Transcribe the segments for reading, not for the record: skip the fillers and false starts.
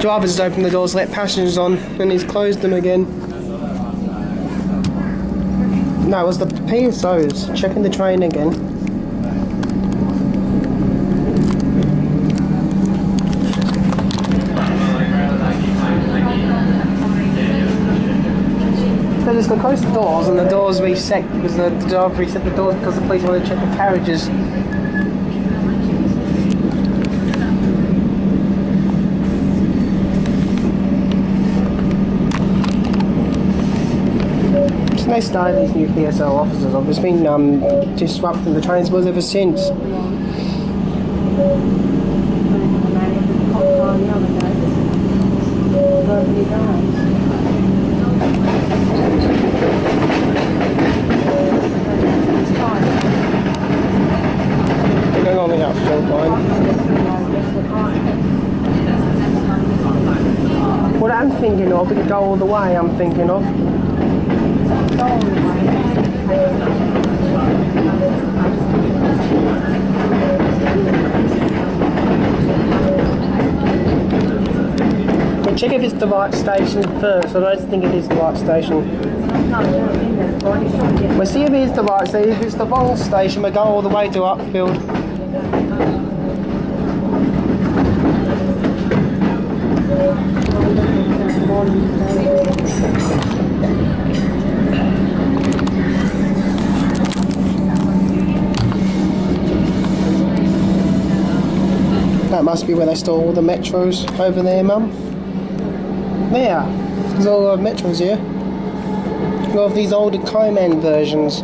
driver's opened the doors, let passengers on, and he's closed them again. No, it was the PSOs checking the train again. So just go close the doors, and the doors reset because the driver reset the doors because the police wanted to check the carriages. They started these new PSO officers. I've just been disrupting the transport ever since. They're going on the upfield line. What I'm thinking of, it go all the way, I'm thinking of. We'll check if it's the right station first. I don't think it is the right station. We'll see if it is the right station. If it's the wrong station, we'll go all the way to upfield. That must be where they store all the metros over there, Mum. There, there's all the metros here. We have these older Coman versions.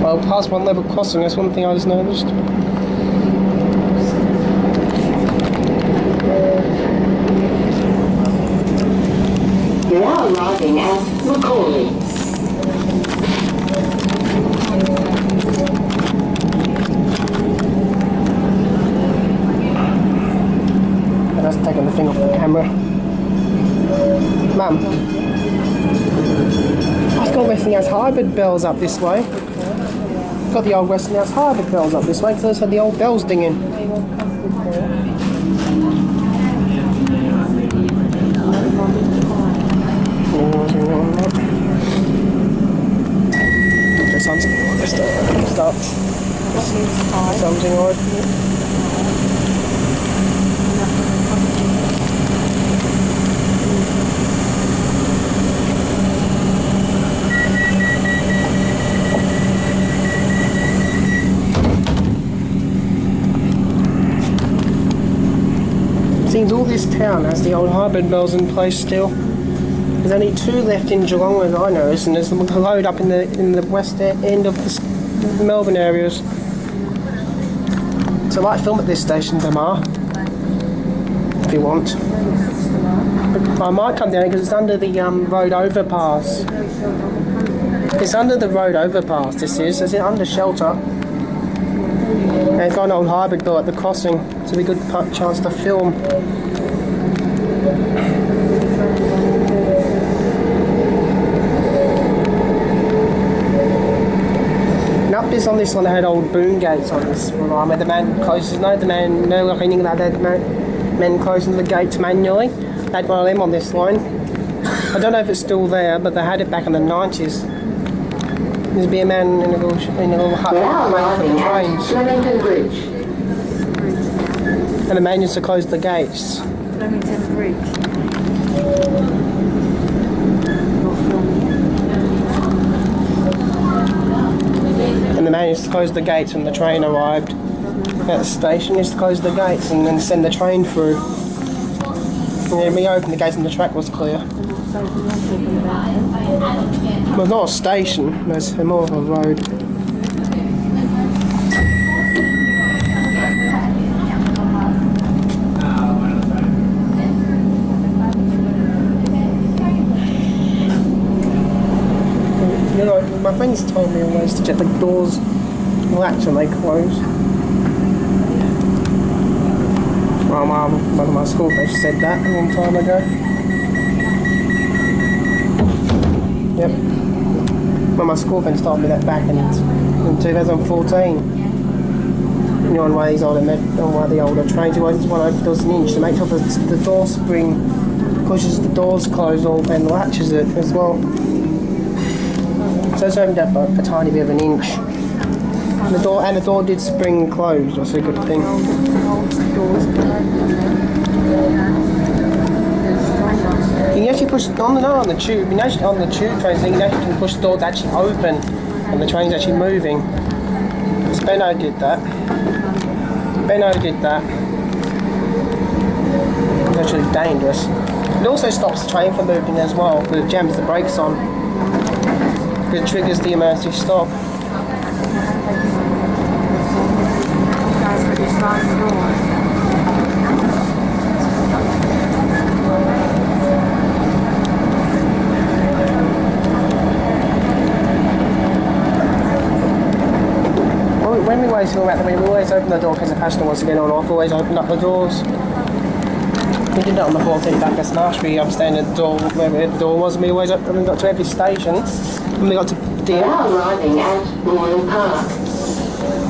Well, past one level crossing, that's one thing I just noticed. You're now arriving at Macaulay. And that's taking the thing off the camera. Mum, I've got Westinghouse hybrid bells up this way. Got the old Westinghouse hybrid bells up this way because those had the old bells dinging. Something odd. Seems all this town has the old hybrid bells in place still. There's only two left in Geelong as I noticed, and there's a load up in the west end of the Melbourne areas. So I might film at this station tomorrow, if you want. But I might come down because it's under the road overpass. It's under the road overpass, this is. It's under shelter. And it's got an old hybrid bill at the crossing, so it'll be a good chance to film. And up this on this one, they had old boom gates on this one, where the man closes, like anything like that, men closing the gates manually. They had one of them on this line. I don't know if it's still there, but they had it back in the 90s. There'd be a man in a little hut waiting for the trains. And the man used to close the gates. Flemington Bridge. And the man used to close the gates when the train arrived. At the station, he used to close the gates and then send the train through. And then we opened the gates and the track was clear. Well, it's not a station, it's more of a road. You know, my friends told me always to check the doors latch when they close. Well, one of my school mates said that a long time ago. Yep. Well, my school friend started me that back in 2014. You know, on one of these older, on one of the older trains, he always want to open doors an inch to make sure that the door spring pushes the doors closed all and latches it as well. So it's opened up a tiny bit of an inch. And the door did spring closed, that's a good thing. You can actually push on the tube. You know, on the tube trains, you actually can push the door to actually open, and the train's actually moving. Because Benno did that. It's actually dangerous. It also stops the train from moving as well, because it jams the brakes on. It triggers the emergency stop. When we always go back, we always open the door because the passenger wants to get on off. We always open up the doors. We did that on the 14th back at Marsh. We staying at the door where the door was, and we always opened, we got to every station. When we got to Deer Now arriving at Royal Park.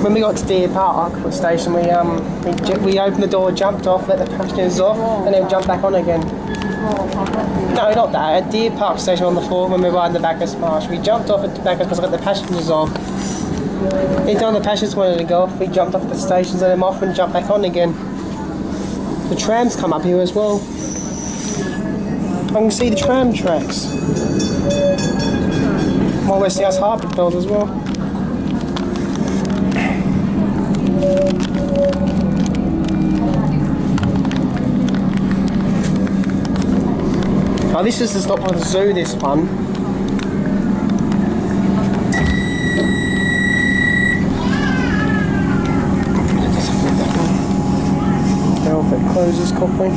When we got to Deer Park station, we opened the door, jumped off, let the passengers off, and then jumped back on again. No, not that. At Deer Park station on the floor, when we were riding the back of Marsh, we jumped off at the back because I got the passengers off. Anytime the passengers wanted to go off, we jumped off the stations, let them off, and jumped back on again. The trams come up here as well. I can see the tram tracks. More or less the Upfeild as well. Oh, this is the stop for the zoo, this one. If it closes properly.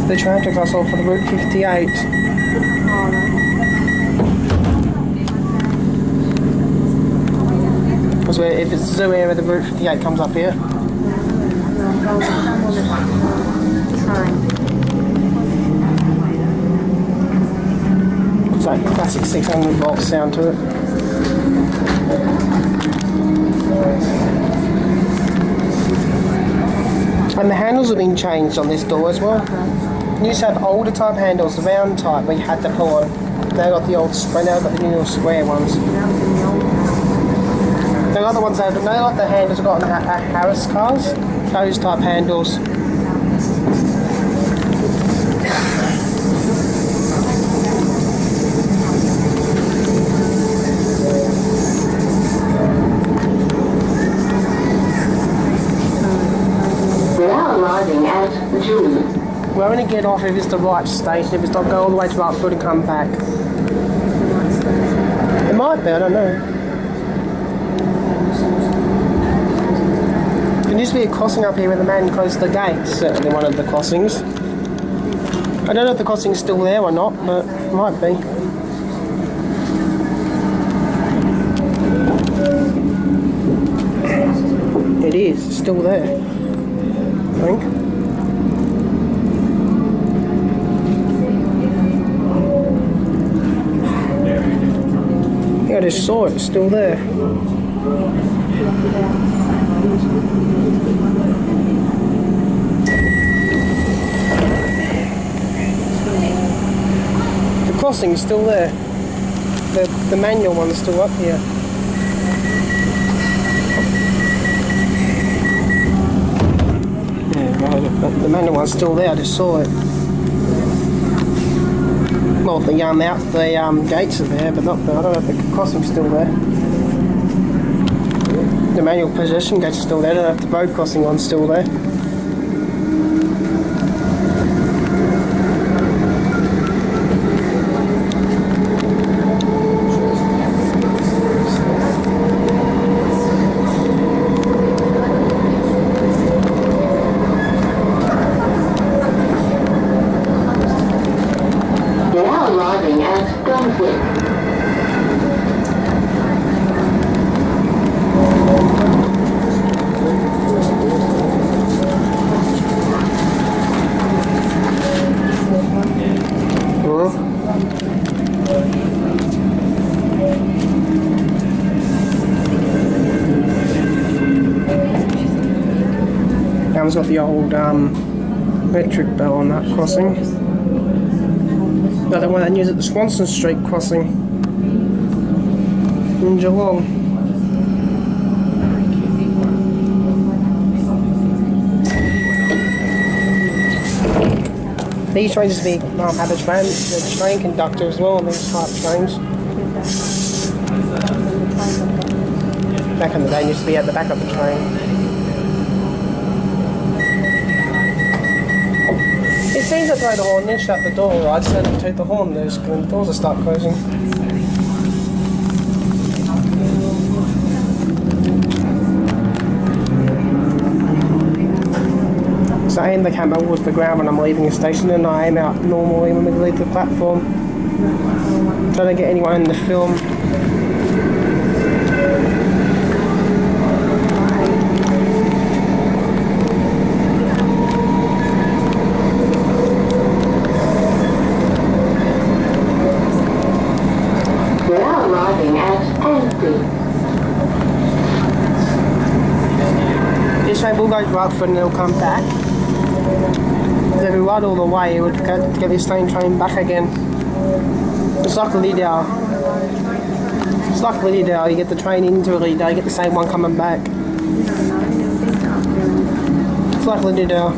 The tram tracks I saw for the Route 58. Because if it's zoo area, the Route 58 comes up here. It's like classic 600 volt sound to it. And the handles have been changed on this door as well. You used to have older type handles, the round type, where you had to pull on. Now got the old square, now got the new square ones. The other ones have, now like the handles I've got on the Harris cars, those type handles. We only get off if it's the right station, if it's not go all the way to Upfeild and come back. It might be, I don't know. There used to be a crossing up here where the man closed the gates, certainly one of the crossings. I don't know if the crossing's still there or not, but it might be. It is, it's still there, I think. I just saw it, it's still there. The crossing is still there. The manual one's still up here. Yeah, the manual one's still there, I just saw it. Well, the gates are there, but not the, I don't know if the crossing's still there. The manual possession gates are still there, I don't know if the road crossing one's still there. Cam's got the old metric bell on that crossing. Got the one that used at the Swanson Street crossing in Geelong. These trains used to be have a train conductor as well on these type of trains. Back in the day, used to be at the back of the train. It seems to blow the horn, then shut the door, right? So to toot the horn, the doors will start closing. So I aim the camera towards the ground when I'm leaving the station, and I aim out normally when we leave the platform. So I don't get anyone in the film. We are arriving at Anstey. This train will go to Upfeild and it'll come back. If we ride all the way, it would get this same train back again. It's like Liddell. It's like Liddell. You get the train into Liddell, you get the same one coming back. It's like Liddell.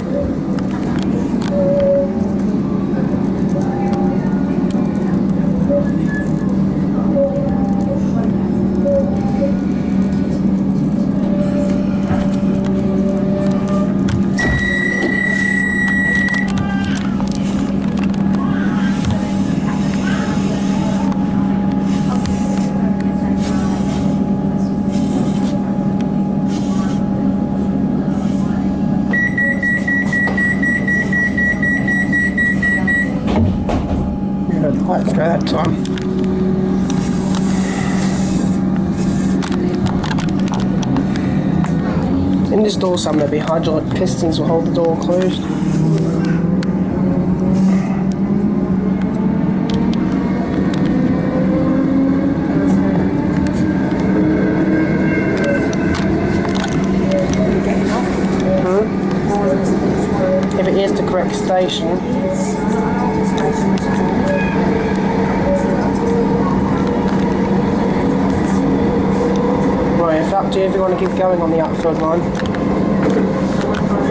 Let's go that time. In this door somewhere, there'll be hydraulic pistons will hold the door closed. If it is the correct station. It's up to you if you want to keep going on the Upfeild line.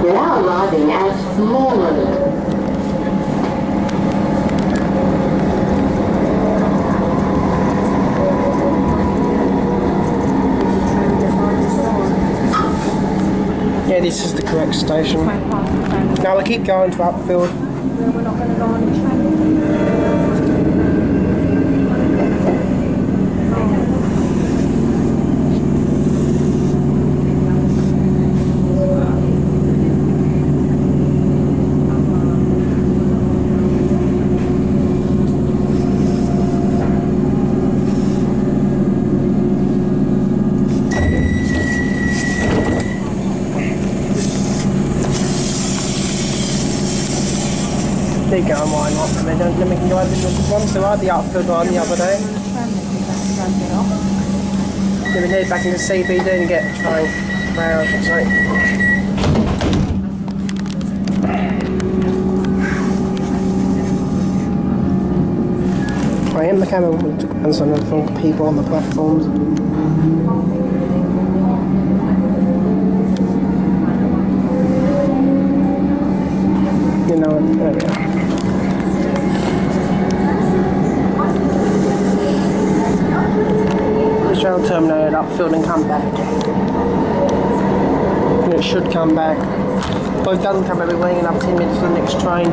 We are arriving at Moreland. Yeah, this is the correct station. Now we'll keep going to Upfeild. We're not going to go on the train. Keep going, why not? I mean, then we can go over the ones who had the Upfeild line the other day. Then we head back into CBD and get a train. Where I should say. I am the camera and some of the people on the platforms. You know, there we are. This train will terminate at Upfeild and come back. And it should come back. But if it doesn't come back, we're waiting up 10 minutes for the next train.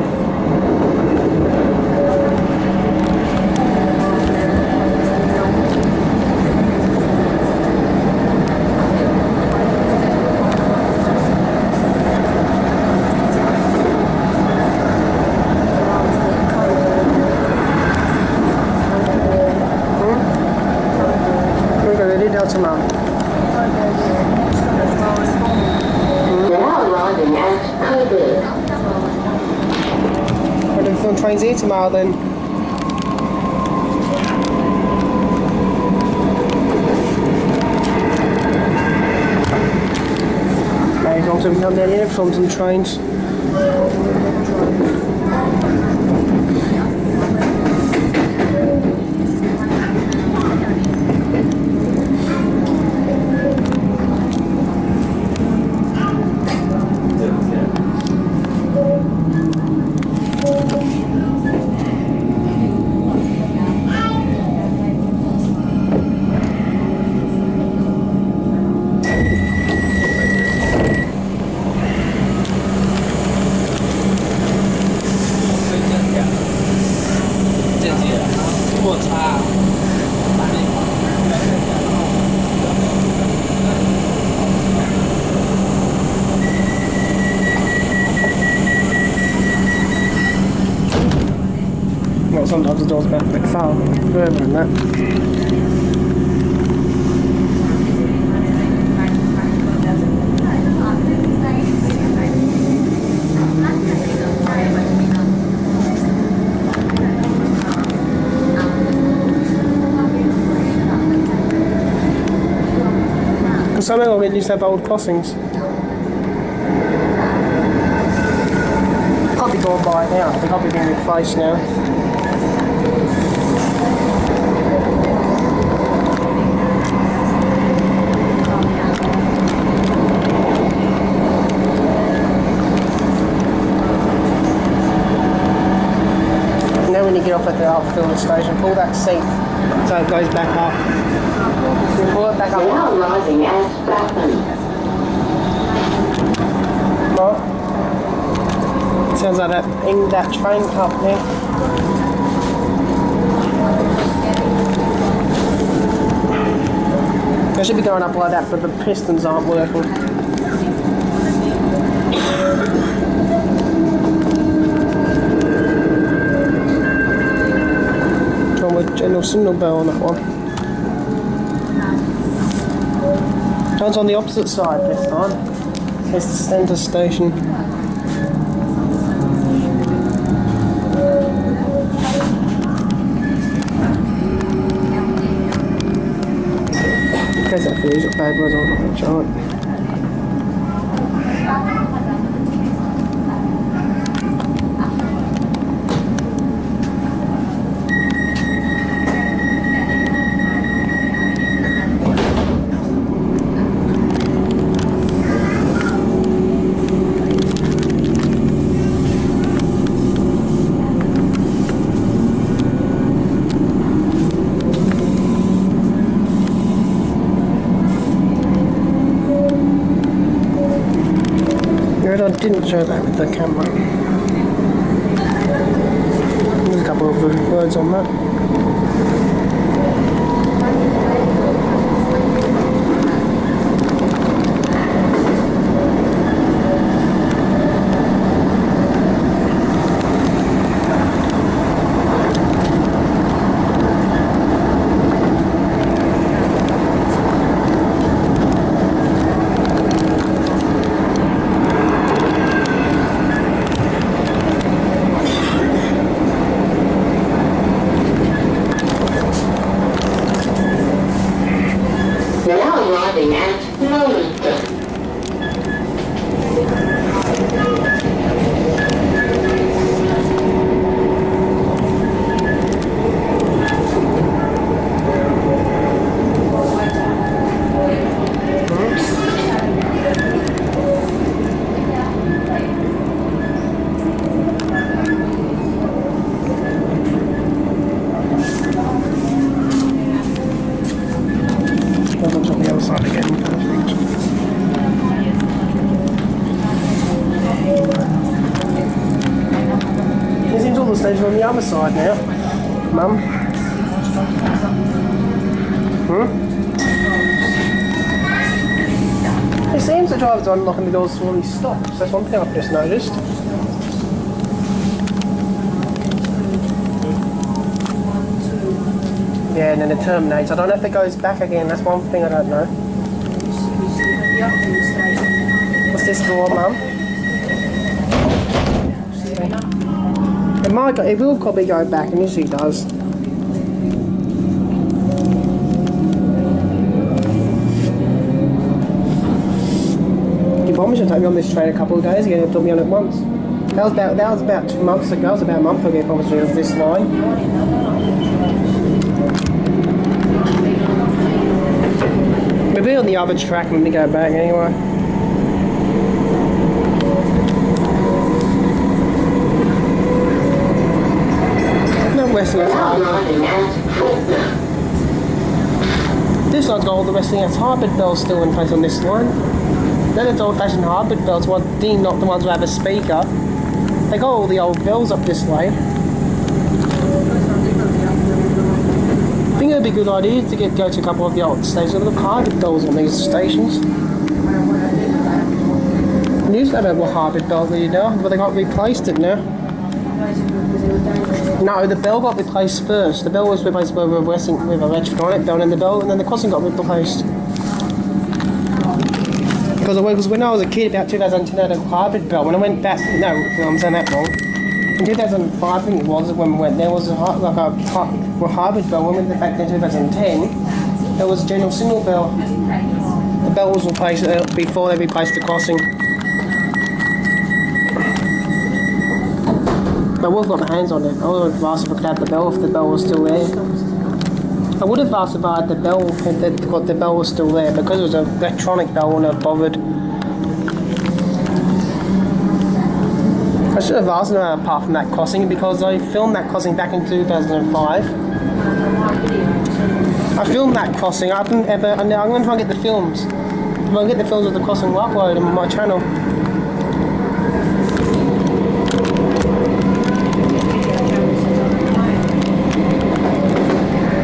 Tomorrow. We are arriving at Coburg. We're doing film trains here tomorrow then. Maybe long till we come down here from some trains. Well, sometimes the door's a bit far further than that. Because some of them used to have old crossings. Can't be gone by now, they can't be being replaced now. When you get off at the upfeild station, pull that seat so it goes back up. You pull it back up. Now arriving at Batman. What? Sounds like that train company. They should be going up like that, but the pistons aren't working. General signal bell on that one. Turns on the opposite side this time. It's the centre station. In case that feels a bad weather on the chart. I didn't show that with the camera. There's a couple of words on that. Arriving at Northampton. On the other side again. It seems all the stations on the other side now, Mum. It seems the drivers are unlocking the doors before he stops. That's one thing I've just noticed. Yeah, and then it terminates. I don't know if it goes back again. That's one thing I don't know. What's this door, Mum? It might go, it will probably go back, and usually does. You promise should take me on this train a couple of days ago. It took me on it once. That was about 2 months ago. That was about a month ago, probably, of this line. Maybe on the other track when we go back anyway. No Western This line's got all the Westinghouse hybrid bells still in place on this line. Then it's old-fashioned hybrid bells, not the ones that have a speaker. They got all the old bells up this way. I think it would be a good idea to go to a couple of the old stations with the hybrid bells on these stations. They used to have a hybrid bell there now, but they got replaced it now. No, the bell got replaced first. The bell was replaced with a electronic bell, and then the crossing got replaced. Because when I was a kid, about 2010, I had a hybrid bell. When I went back, no, I'm saying that wrong. In 2005, I think it was when we went, there was a hybrid bell. When we went back in 2010, there was a general single bell. The bell was replaced before they replaced the crossing. I would have got my hands on it. I would have asked if I could have the bell if the bell was still there. I would have asked if I had the bell if the bell was still there. Because it was an electronic bell, I wouldn't have bothered. I should have asked them apart from that crossing because I filmed that crossing back in 2005. I filmed that crossing. I'm going to try and get the films. I'm going to get the films of the crossing I'll upload them on my channel.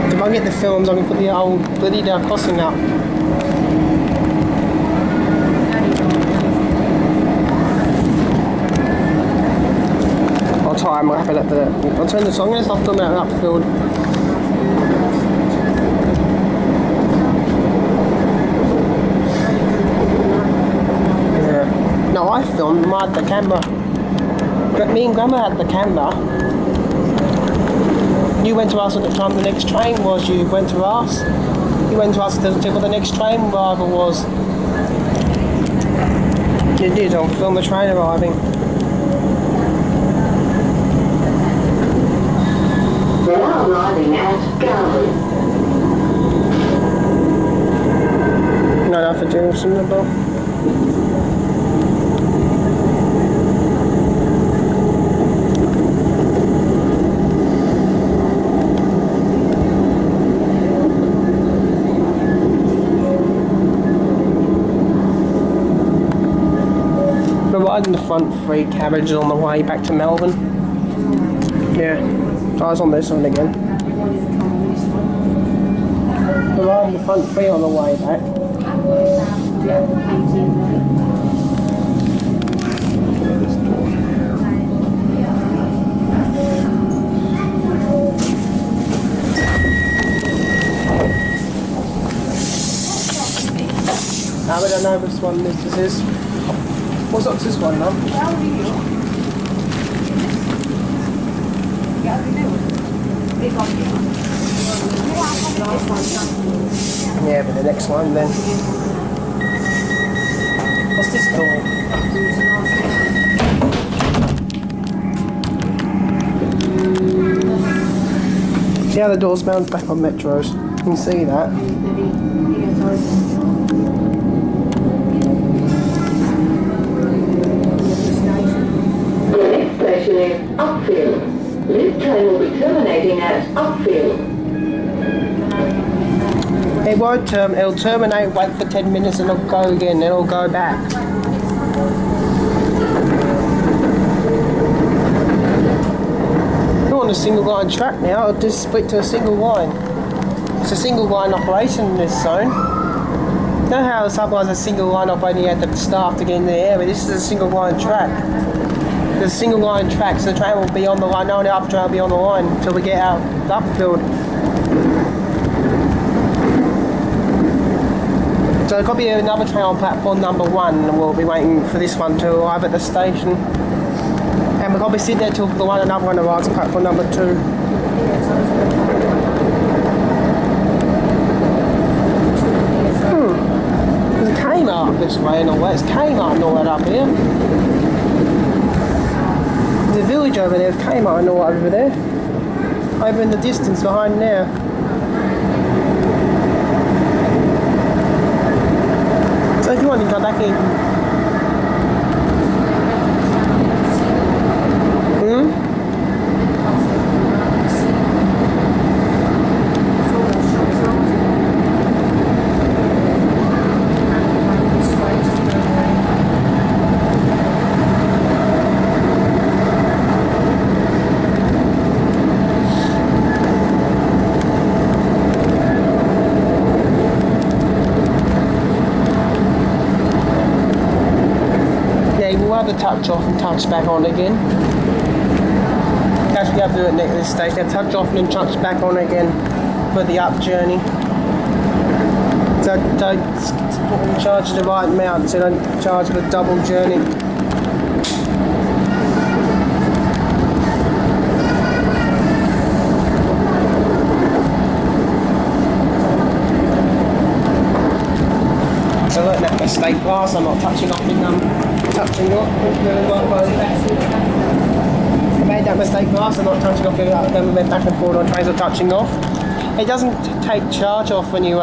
If I get the films, I'm going to put the old bloody crossing up. I'll try and wrap it up there. I'll turn the song in, I'll film it at upfeild. Yeah. No, I filmed, I had the camera. Me and Grandma had the camera. You went to ask at the time the next train was, you went to ask. You went to ask what the next train arrival was. You did, I'll film the train arriving. They are arriving at Galway. No, not for doing something about. In the front 3 carriages on the way back to Melbourne. Yeah, I was on this one again. We're riding the front 3 on the way back. I don't know which one this is. What's up to this one, Mum? Yeah, but the next one then. What's this door? See how the doors bounce back on metros? You can see that. Station is Upfield. This train will be terminating at Upfield. It won't it'll terminate, wait for 10 minutes and it'll go again, then it'll go back. We're on a single line track now, it'll just split to a single line. It's a single line operation in this zone. You know how sometimes a single line operating you have the staff to get in the area, this is a single line track. There's a single line track, so the train will be on the line, no one after train will be on the line until we get out to Upfield. So there could be another train on platform number 1 and we'll be waiting for this one to arrive at the station. And we'll probably sit there till another one arrives at platform number 2. There's a Kmart this way and all that. It's Kmart and all that up here. There's a village over there with Kmart and all that over there. Over in the distance behind there. So if you want to come back in. The touch off and touch back on again. As we have to do it next this stage, they touch off and then touch back on again for the up journey. So don't charge the right amount, so don't charge the double journey. So I learned that mistake last. I'm not touching off in touching off. I made that mistake last. I'm not touching off. Then we went back and forward on trains or touching off. It doesn't take charge off when you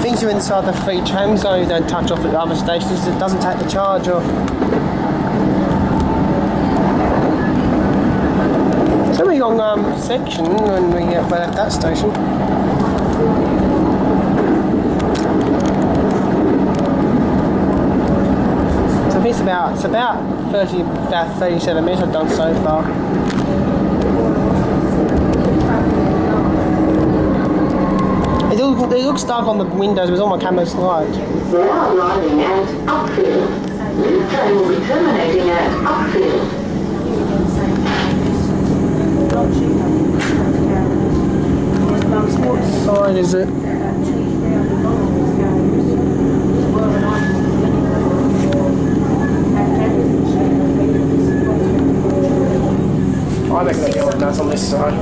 things are inside the free tram zone. You don't touch off at other stations. It doesn't take the charge off. It's a really long section when we get at that station. It's about 37 minutes I've done so far. It looks dark on the windows, but all my camera's light. We are arriving at Upfield. This train will be terminating at Upfield. What side is it? I reckon they'll get all nuts on this side. I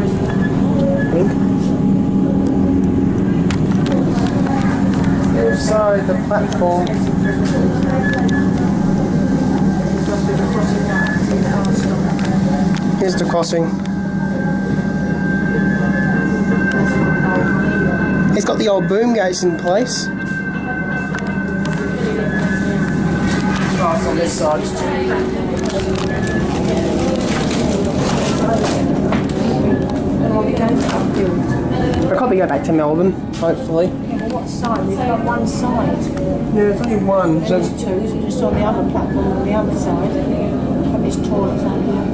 think. Inside the platform. Here's the crossing. It's got the old boom gates in place. Cars on this side. I'll probably go back to Melbourne, hopefully. Yeah, but what side? We've got one side. Yeah, it's only one. There's two, so just on the other platform on the other side. But there's toilets on here.